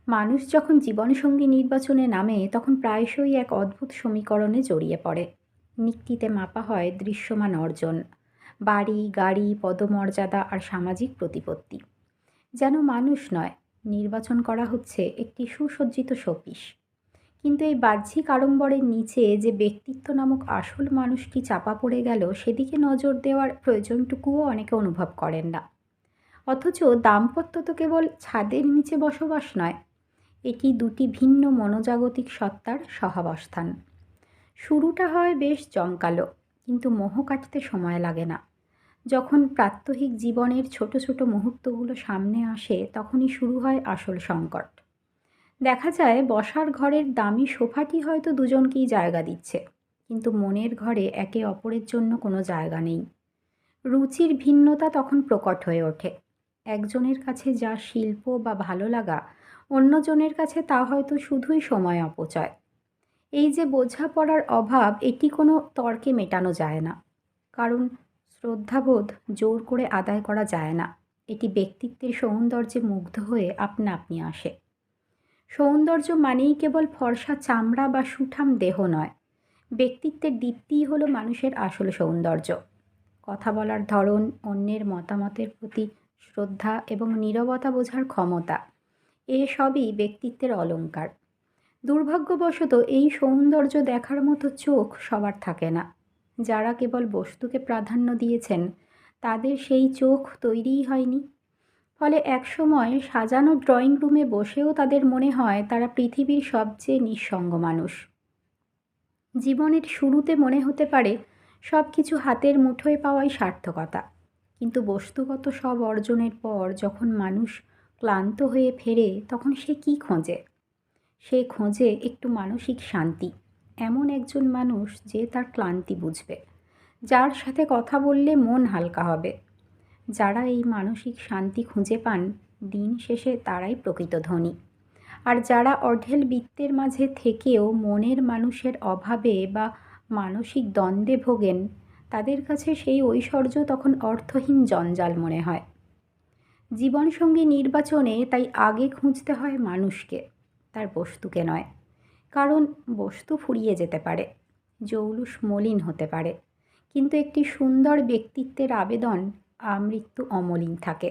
মানুষ যখন জীবনসঙ্গী নির্বাচনে নামে তখন প্রায়শই এক অদ্ভুত সমীকরণে জড়িয়ে পড়ে। নিক্তিতে মাপা হয় দৃশ্যমান অর্জন, বাড়ি গাড়ি, পদমর্যাদা আর সামাজিক প্রতিপত্তি। যেন মানুষ নয়, নির্বাচন করা হচ্ছে একটি সুসজ্জিত শোপিস। কিন্তু এই বাহ্যিক আড়ম্বরের নিচে যে ব্যক্তিত্ব নামক আসল মানুষটি চাপা পড়ে গেল, সেদিকে নজর দেওয়ার প্রয়োজনটুকুও অনেকে অনুভব করেন না। অথচ দাম্পত্য তো কেবল ছাদের নিচে বসবাস নয়, এটি দুটি ভিন্ন মনোজাগতিক সত্তার সহাবস্থান। শুরুটা হয় বেশ জমকালো, কিন্তু মোহ কাটতে সময় লাগে না। যখন প্রাত্যহিক জীবনের ছোট ছোট মুহূর্তগুলো সামনে আসে, তখনই শুরু হয় আসল সংকট। দেখা যায় বসার ঘরের দামি সোফাটি হয়তো দুজনকেই জায়গা দিচ্ছে, কিন্তু মনের ঘরে একে অপরের জন্য কোনো জায়গা নেই। রুচির ভিন্নতা তখন প্রকট হয়ে ওঠে। একজনের কাছে যা শিল্প বা ভালো লাগা, অন্যজনের কাছে তা হয়তো শুধুই সময় অপচয়। এই যে বোঝাপড়ার অভাব, এটি কোনো তর্কে মেটানো যায় না। কারণ শ্রদ্ধাবোধ জোর করে আদায় করা যায় না। এটি ব্যক্তিত্বের সৌন্দর্যে মুগ্ধ হয়ে আপনা আপনি আসে। সৌন্দর্য মানেই কেবল ফর্সা চামড়া বা সুঠাম দেহ নয়। ব্যক্তিত্বের দীপ্তিই হলো মানুষের আসল সৌন্দর্য। কথা বলার ধরন, অন্যের মতামতের প্রতি শ্রদ্ধা এবং নীরবতা বোঝার ক্ষমতা, এসবই ব্যক্তিত্বের অলংকার। দুর্ভাগ্যবশত এই সৌন্দর্য দেখার মতো চোখ সবার থাকে না। যারা কেবল বস্তুকে প্রাধান্য দিয়েছেন, তাদের সেই চোখ তৈরিই হয়নি। ফলে একসময় সাজানো ড্রয়িং রুমে বসেও তাদের মনে হয় তারা পৃথিবীর সবচেয়ে নিঃসঙ্গ মানুষ। জীবনের শুরুতে মনে হতে পারে সব কিছু হাতের মুঠোয় পাওয়াই সার্থকতা। কিন্তু বস্তুগত সব অর্জনের পর যখন মানুষ ক্লান্ত হয়ে ফেরে, তখন সে কী খোঁজে? সে খোঁজে একটু মানসিক শান্তি। এমন একজন মানুষ যে তার ক্লান্তি বুঝবে, যার সাথে কথা বললে মন হালকা হবে। যারা এই মানসিক শান্তি খুঁজে পান, দিন শেষে তারাই প্রকৃত ধনী। আর যারা অঢেল বিত্তের মাঝে থেকেও মনের মানুষের অভাবে বা মানসিক দ্বন্দ্বে ভোগেন, তাদের কাছে সেই ঐশ্বর্য তখন অর্থহীন জঞ্জাল মনে হয়। জীবনসঙ্গী নির্বাচনে তাই আগে খুঁজতে হয় মানুষকে, তার বস্তুকে নয়। কারণ বস্তু ফুরিয়ে যেতে পারে, জৌলুস মলিন হতে পারে, কিন্তু একটি সুন্দর ব্যক্তিত্বের আবেদন আমৃত্যু অমলিন থাকে।